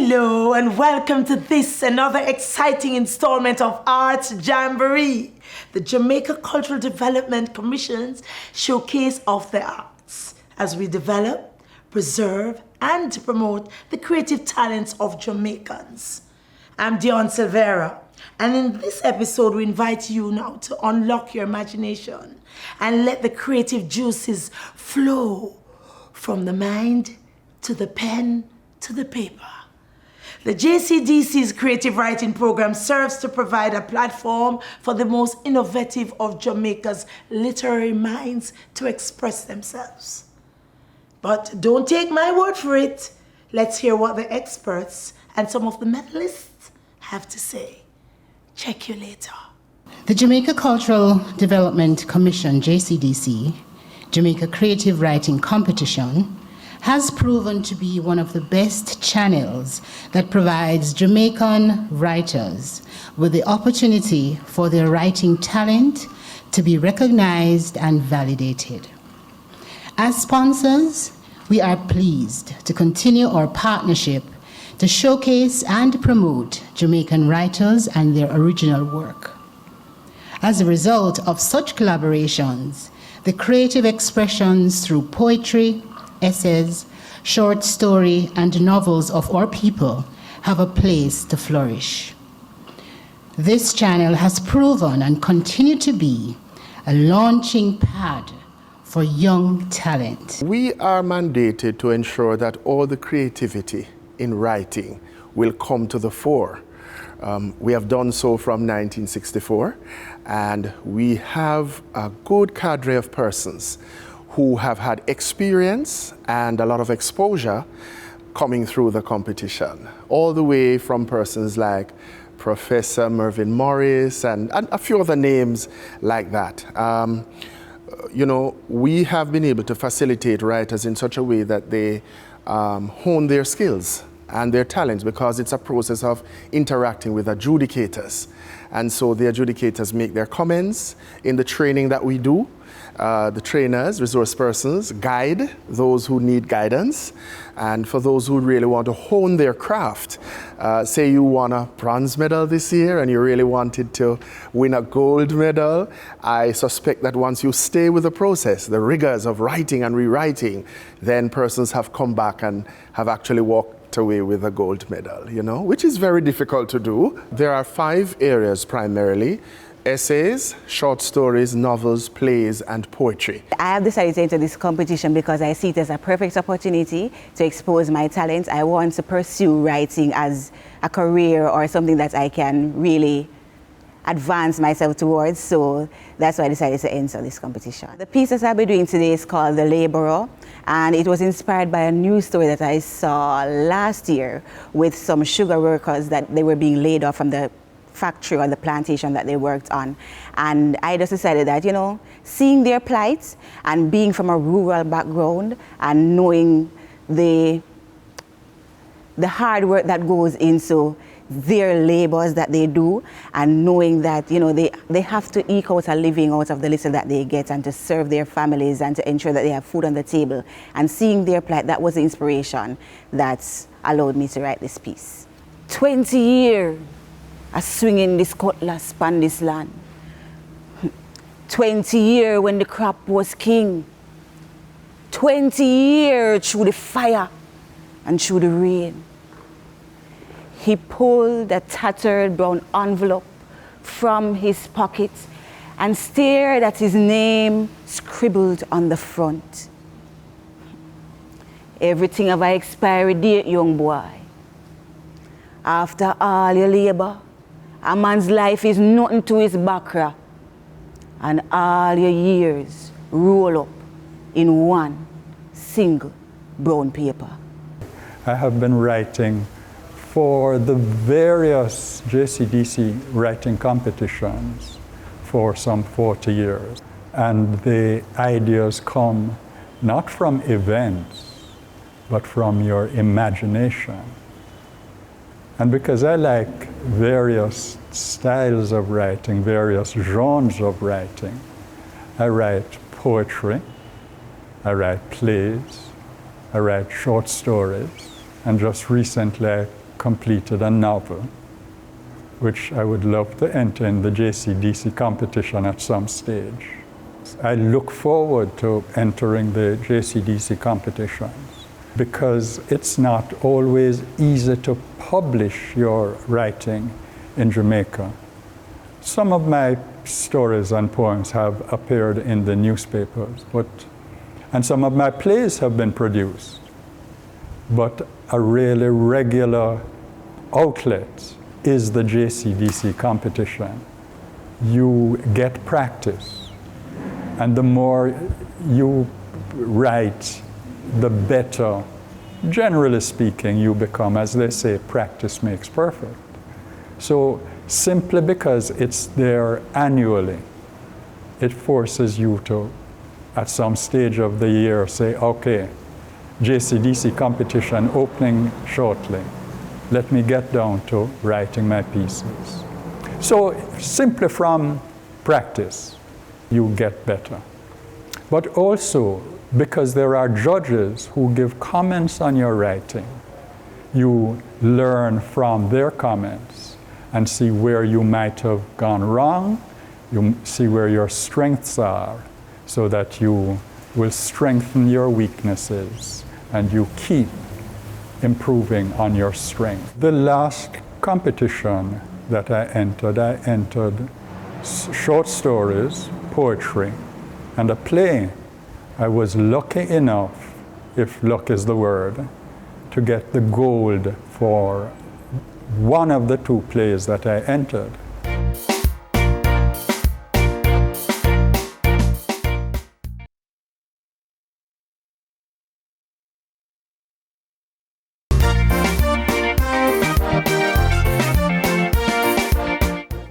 Hello and welcome to this another exciting installment of Arts Jamboree, the Jamaica Cultural Development Commission's showcase of the arts as we develop, preserve and promote the creative talents of Jamaicans. I'm Dion Silvera, and in this episode we invite you now to unlock your imagination and let the creative juices flow from the mind to the pen to the paper. The JCDC's creative writing program serves to provide a platform for the most innovative of Jamaica's literary minds to express themselves. But don't take my word for it. Let's hear what the experts and some of the medalists have to say. Check you later. The Jamaica Cultural Development Commission, JCDC, Jamaica Creative Writing Competition, has proven to be one of the best channels that provides Jamaican writers with the opportunity for their writing talent to be recognized and validated. As sponsors, we are pleased to continue our partnership to showcase and promote Jamaican writers and their original work. As a result of such collaborations, the creative expressions through poetry, essays, short story, and novels of our people have a place to flourish. This channel has proven and continued to be a launching pad for young talent. We are mandated to ensure that all the creativity in writing will come to the fore. We have done so from 1964, and we have a good cadre of persons who have had experience and a lot of exposure coming through the competition, all the way from persons like Professor Mervyn Morris and a few other names like that. We have been able to facilitate writers in such a way that they hone their skills and their talents, because it's a process of interacting with adjudicators. And so the adjudicators make their comments in the training that we do. The trainers, resource persons, guide those who need guidance. And for those who really want to hone their craft, say you won a bronze medal this year and you really wanted to win a gold medal, I suspect that once you stay with the process, the rigors of writing and rewriting, then persons have come back and have actually walked away with a gold medal, which is very difficult to do. There are 5 areas primarily: essays, short stories, novels, plays, and poetry. I have decided to enter this competition because I see it as a perfect opportunity to expose my talents. I want to pursue writing as a career or something that I can really advance myself towards, so that's why I decided to enter this competition. The piece that I'll be doing today is called The Laborer, and it was inspired by a news story that I saw last year with some sugar workers that they were being laid off from the factory or the plantation that they worked on. And I just decided that, seeing their plight and being from a rural background and knowing the hard work that goes into their labors that they do, and knowing that they have to eke out a living out of the little that they get and to serve their families and to ensure that they have food on the table, and seeing their plight, that was the inspiration that allowed me to write this piece. 20 years a swinging this cutlass upon this land. 20 years when the crop was king. 20 years through the fire and through the rain. He pulled a tattered brown envelope from his pocket and stared at his name scribbled on the front. Everything have an expiry date, young boy. After all your labor, a man's life is nothing to his backra, and all your years roll up in one single brown paper. I have been writing for the various JCDC writing competitions for some 40 years. And the ideas come not from events, but from your imagination. And because I like various styles of writing, various genres of writing, I write poetry, I write plays, I write short stories, and just recently I completed a novel, which I would love to enter in the JCDC competition at some stage. I look forward to entering the JCDC competitions because it's not always easy to publish your writing in Jamaica. Some of my stories and poems have appeared in the newspapers, and some of my plays have been produced. But a really regular outlet is the JCDC competition. You get practice, and the more you write, the better, generally speaking, you become. As they say, practice makes perfect. So simply because it's there annually, it forces you to, at some stage of the year, say, okay, JCDC competition opening shortly. Let me get down to writing my pieces. So simply from practice, you get better. But also, because there are judges who give comments on your writing, you learn from their comments and see where you might have gone wrong, you see where your strengths are, so that you will strengthen your weaknesses and you keep improving on your strength. The last competition that I entered short stories, poetry, and a play. I was lucky enough, if luck is the word, to get the gold for one of the two plays that I entered.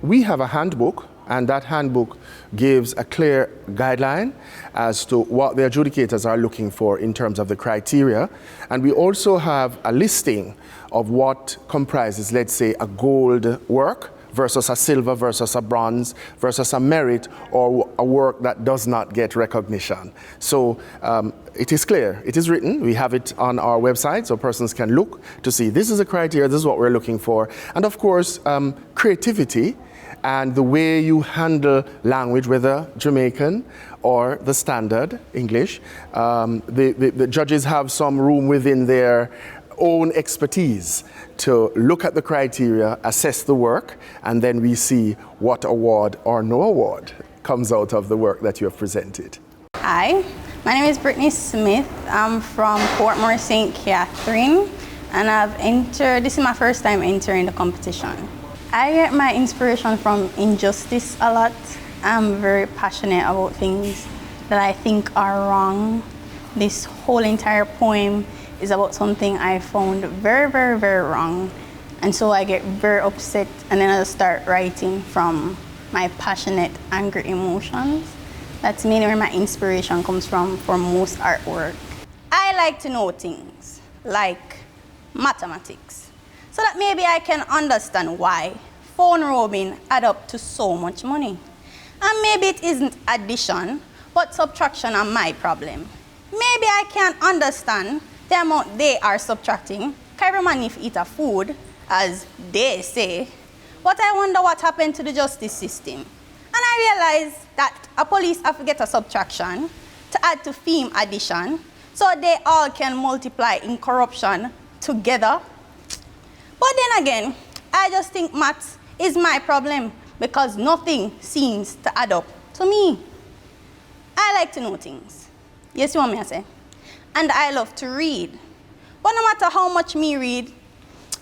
We have a handbook, and that handbook gives a clear guideline as to what the adjudicators are looking for in terms of the criteria. And we also have a listing of what comprises, let's say, a gold work versus a silver versus a bronze versus a merit or a work that does not get recognition. So it is clear, it is written, we have it on our website so persons can look to see this is the criteria, this is what we're looking for. And of course, creativity and the way you handle language, whether Jamaican or the standard English. The judges have some room within their own expertise to look at the criteria, assess the work, and then we see what award or no award comes out of the work that you have presented. Hi, my name is Brittany Smith. I'm from Portmore, St. Catherine, and this is my first time entering the competition. I get my inspiration from injustice a lot. I'm very passionate about things that I think are wrong. This whole entire poem is about something I found very, very, very wrong. And so I get very upset, and then I start writing from my passionate, angry emotions. That's mainly where my inspiration comes from for most artwork. I like to know things like mathematics, so that maybe I can understand why phone roaming add up to so much money. And maybe it isn't addition, but subtraction are my problem. Maybe I can't understand the amount they are subtracting. Every man if eat a food, as they say. But I wonder what happened to the justice system. And I realize that a police have to get a subtraction to add to theme addition, so they all can multiply in corruption together. But then again, I just think maths is my problem because nothing seems to add up to me. I like to know things. Yes, you want me to say? And I love to read. But no matter how much me read,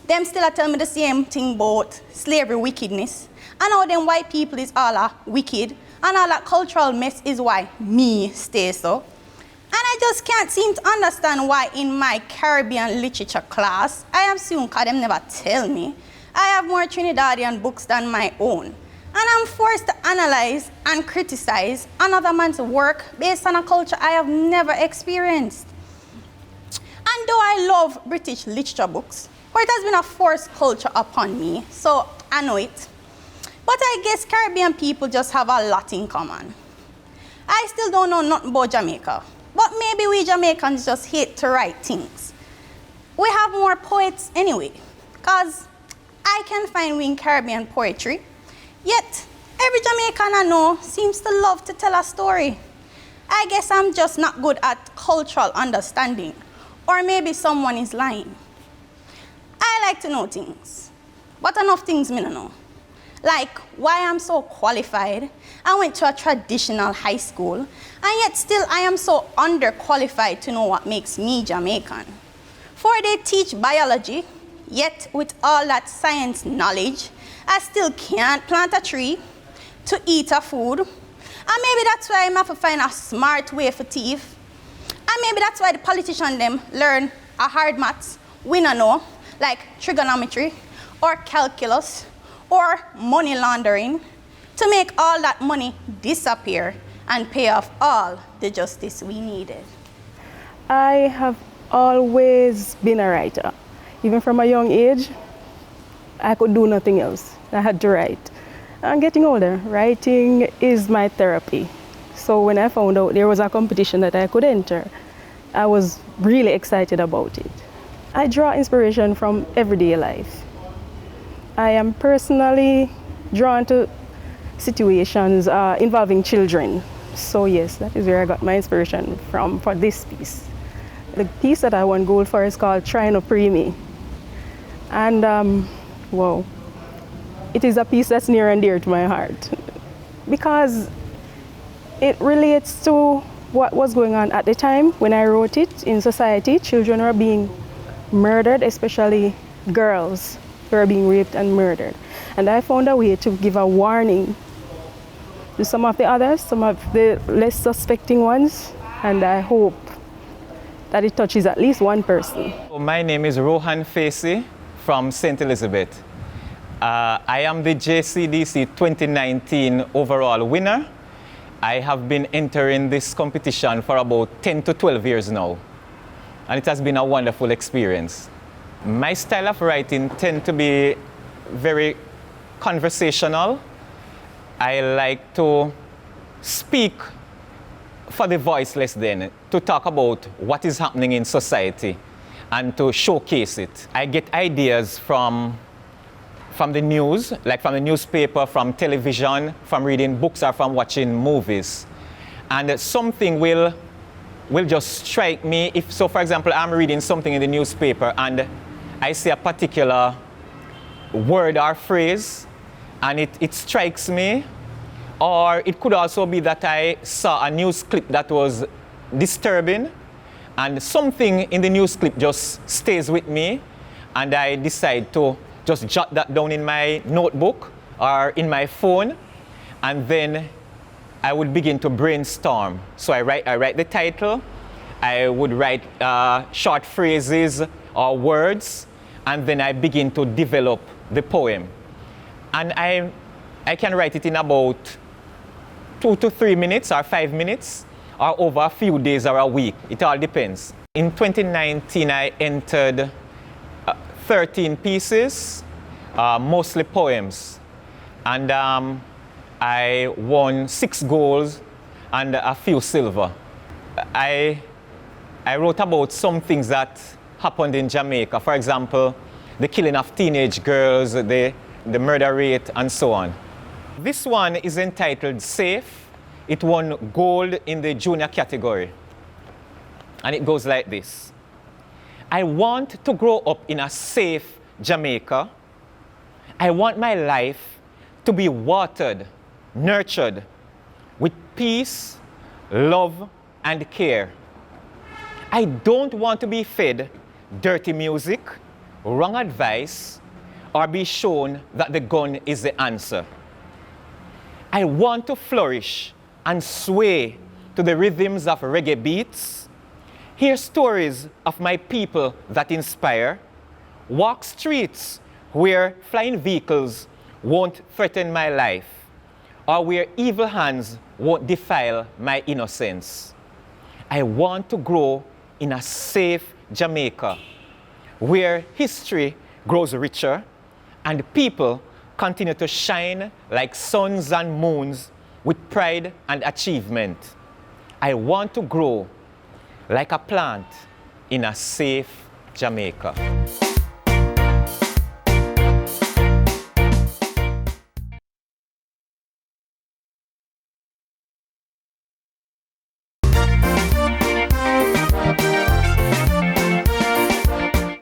them still tell me the same thing about slavery wickedness. And how them white people is all wicked. And all that cultural mess is why me stay so. And I just can't seem to understand why in my Caribbean literature class, I assume because them never tell me, I have more Trinidadian books than my own. And I'm forced to analyze and criticize another man's work based on a culture I have never experienced. And though I love British literature books, but it has been a forced culture upon me, so I know it. But I guess Caribbean people just have a lot in common. I still don't know nothing about Jamaica, but maybe we Jamaicans just hate to write things. We have more poets anyway. because I can find wing Caribbean poetry, yet every Jamaican I know seems to love to tell a story. I guess I'm just not good at cultural understanding, or maybe someone is lying. I like to know things, but enough things me no know. Like why I'm so qualified. I went to a traditional high school, and yet still I am so underqualified to know what makes me Jamaican. For they teach biology, yet with all that science knowledge, I still can't plant a tree to eat a food. And maybe that's why I'm have to find a smart way for thief. And maybe that's why the politicians them learn a hard maths we no know, like trigonometry or calculus or money laundering, to make all that money disappear and pay off all the justice we needed. I have always been a writer. Even from a young age, I could do nothing else. I had to write. I'm getting older. Writing is my therapy. So when I found out there was a competition that I could enter, I was really excited about it. I draw inspiration from everyday life. I am personally drawn to situations involving children. So yes, that is where I got my inspiration from for this piece. The piece that I won gold for is called Try No Pre Me. And wow, it is a piece that's near and dear to my heart because it relates to what was going on at the time when I wrote it in society. Children were being murdered, especially girls were being raped and murdered. And I found a way to give a warning to some of the others, some of the less suspecting ones, and I hope that it touches at least one person. My name is Rohan Facey from St. Elizabeth. I am the JCDC 2019 overall winner. I have been entering this competition for about 10 to 12 years now, and it has been a wonderful experience. My style of writing tends to be very conversational. I like to speak for the voiceless then, to talk about what is happening in society and to showcase it. I get ideas from the news, like from the newspaper, from television, from reading books or from watching movies. And something will just strike me. If so, for example, I'm reading something in the newspaper and I see a particular word or phrase and it strikes me. Or it could also be that I saw a news clip that was disturbing and something in the news clip just stays with me and I decide to just jot that down in my notebook or in my phone, and then I would begin to brainstorm. So I write the title, I would write short phrases or words, and then I begin to develop the poem. And I can write it in about 2 to 3 minutes or 5 minutes, or over a few days or a week. It all depends. In 2019, I entered 13 pieces, mostly poems. And I won 6 golds and a few silver. I wrote about some things that happened in Jamaica. For example, the killing of teenage girls, the murder rate, and so on. This one is entitled Safe. It won gold in the junior category. And it goes like this. I want to grow up in a safe Jamaica. I want my life to be watered, nurtured with peace, love, and care. I don't want to be fed dirty music, wrong advice, or be shown that the gun is the answer. I want to flourish and sway to the rhythms of reggae beats, hear stories of my people that inspire, walk streets where flying vehicles won't threaten my life, or where evil hands won't defile my innocence. I want to grow in a safe Jamaica, where history grows richer and people continue to shine like suns and moons with pride and achievement. I want to grow like a plant in a safe Jamaica.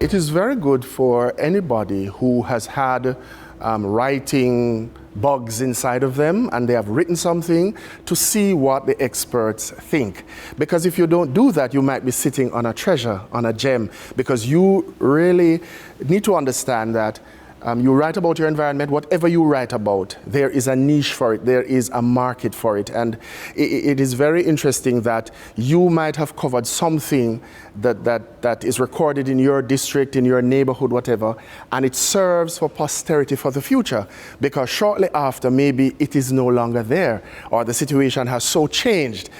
it is very good for anybody who has had writing bugs inside of them and they have written something to see what the experts think. Because if you don't do that, you might be sitting on a treasure, on a gem, because you really need to understand that you write about your environment, whatever you write about, there is a niche for it, there is a market for it. And it is very interesting that you might have covered something that is recorded in your district, in your neighborhood, whatever, and it serves for posterity for the future. Because shortly after, maybe it is no longer there, or the situation has so changed.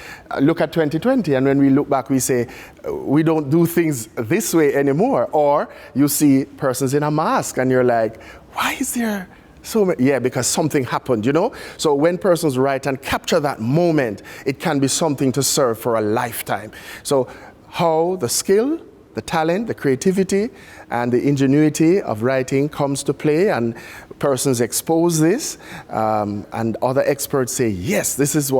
Look at 2020, and when we look back, we say, we don't do things this way anymore. Or you see persons in a mask, and you're like, why is there so many? Yeah, because something happened, you know? So when persons write and capture that moment, it can be something to serve for a lifetime. So how the skill, the talent, the creativity, and the ingenuity of writing comes to play, and persons expose this, and other experts say, yes, this is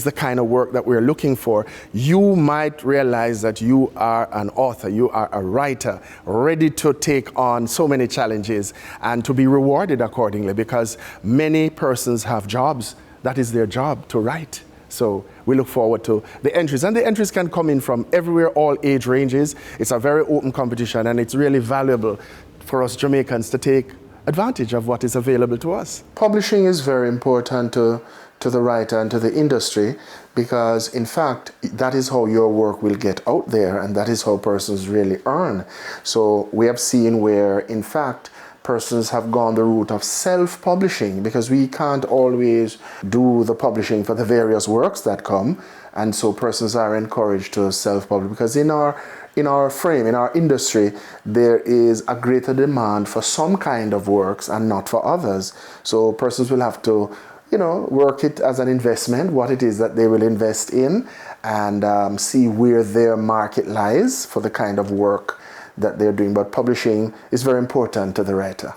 the kind of work that we're looking for. You might realize that you are an author, you are a writer, ready to take on so many challenges and to be rewarded accordingly, because many persons have jobs. That is their job, to write. So we look forward to the entries. And the entries can come in from everywhere, all age ranges. It's a very open competition, and it's really valuable for us Jamaicans to take advantage of what is available to us. Publishing is very important to the writer and to the industry, because in fact that is how your work will get out there, and that is how persons really earn. So we have seen where in fact persons have gone the route of self-publishing, because we can't always do the publishing for the various works that come, and so persons are encouraged to self-publish, because in our frame, in our industry, there is a greater demand for some kind of works and not for others. So persons will have to, work it as an investment, what it is that they will invest in, and see where their market lies for the kind of work that they're doing. But publishing is very important to the writer.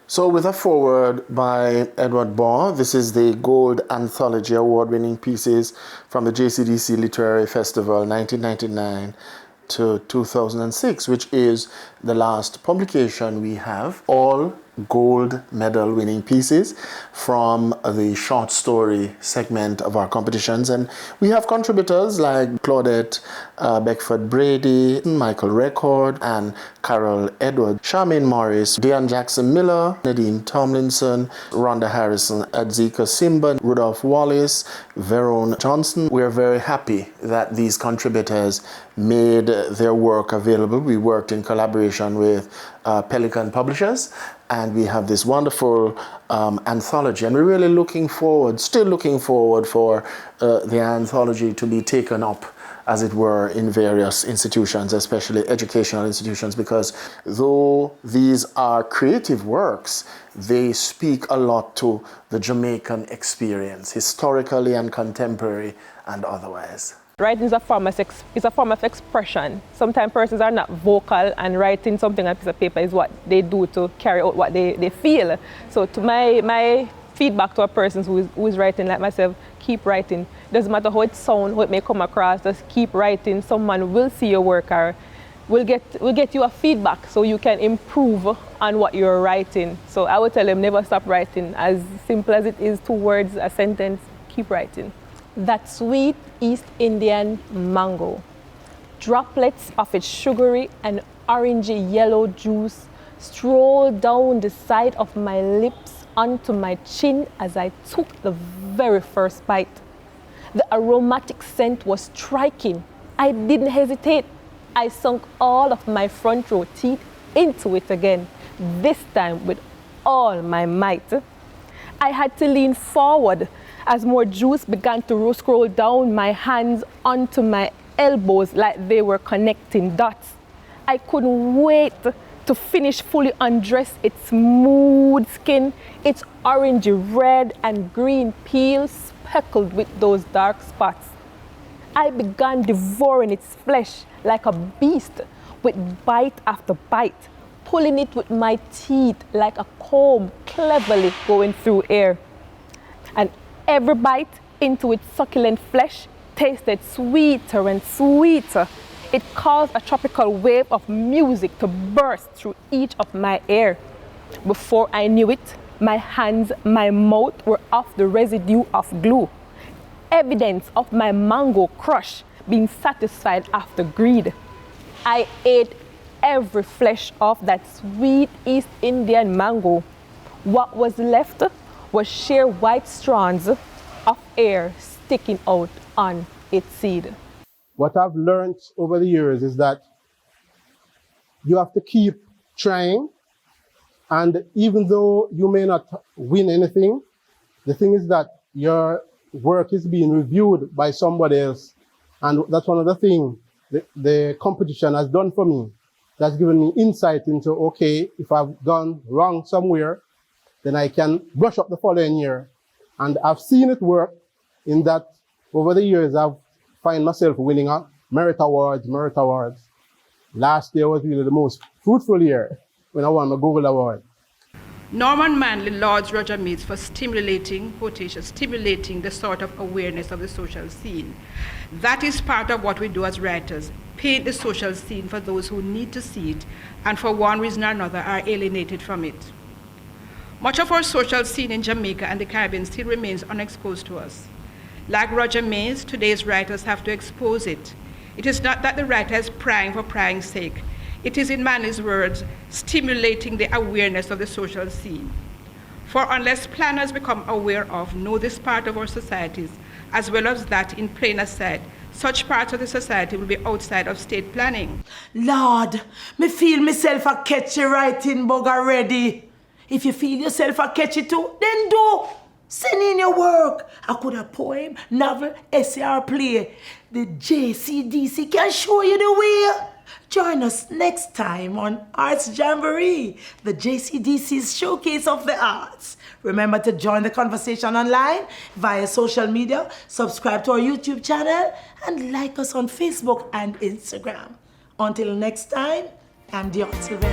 So with a foreword by Edward Baugh, this is the Gold Anthology Award-winning pieces from the JCDC Literary Festival 1999 to 2006, which is the last publication we have. All gold medal winning pieces from the short story segment of our competitions. And we have contributors like Claudette Beckford Brady, Michael Record, and Carol Edward, Charmaine Morris, Diane Jackson Miller, Nadine Tomlinson, Rhonda Harrison, Adzika Simba, Rudolph Wallace, Verone Johnson. We're very happy that these contributors made their work available. We worked in collaboration with Pelican Publishers, and we have this wonderful anthology, and we're really still looking forward for the anthology to be taken up, as it were, in various institutions, especially educational institutions, because though these are creative works, they speak a lot to the Jamaican experience, historically and contemporary and otherwise. Writing is a form of expression. Sometimes persons are not vocal, and writing something on a piece of paper is what they do to carry out what they feel. So to my feedback to a person who is writing like myself, keep writing. Doesn't matter how it sounds, how it may come across, just keep writing. Someone will see your work or will get you a feedback so you can improve on what you're writing. So I would tell them, never stop writing. As simple as it is, 2 words, a sentence, keep writing. That sweet East Indian mango, droplets of its sugary and orangey yellow juice stroll down the side of my lips onto my chin as I took the very first bite. The aromatic scent was striking. I didn't hesitate. I sunk all of my front row teeth into it again, this time with all my might. I had to lean forward as more juice began to scroll down my hands onto my elbows like they were connecting dots. I couldn't wait to finish fully undress its smooth skin, its orangey red and green peel speckled with those dark spots. I began devouring its flesh like a beast, with bite after bite, pulling it with my teeth like a comb cleverly going through air. And every bite into its succulent flesh tasted sweeter and sweeter. It caused a tropical wave of music to burst through each of my ear. Before I knew it, my hands, my mouth were off the residue of glue. Evidence of my mango crush being satisfied after greed. I ate every flesh off that sweet East Indian mango. What was left was sheer white strands of air sticking out on its seed. What I've learned over the years is that you have to keep trying, and even though you may not win anything, the thing is that your work is being reviewed by somebody else, and that's one of the things the competition has done for me. That's given me insight into, okay, if I've gone wrong somewhere, then I can brush up the following year. And I've seen it work in that over the years, I've find myself winning merit awards. Last year was really the most fruitful year when I won the Google Award. Norman Manley lauds Roger Meads for stimulating the sort of awareness of the social scene. That is part of what we do as writers, paint the social scene for those who need to see it and for one reason or another are alienated from it. Much of our social scene in Jamaica and the Caribbean still remains unexposed to us. Like Roger Mays, today's writers have to expose it. It is not that the writer is prying for prying's sake. It is, in Manley's words, stimulating the awareness of the social scene. For unless planners become aware of, know this part of our societies, as well as that in plainer sight, such parts of the society will be outside of state planning. Lord, me feel myself a catchy writing bug already. If you feel yourself a catchy too, then do. Send in your work. I could have poem, novel, essay, or play. The JCDC can show you the way. Join us next time on Arts Jamboree, the JCDC's showcase of the arts. Remember to join the conversation online via social media, subscribe to our YouTube channel, and like us on Facebook and Instagram. Until next time, I'm Dion Silver.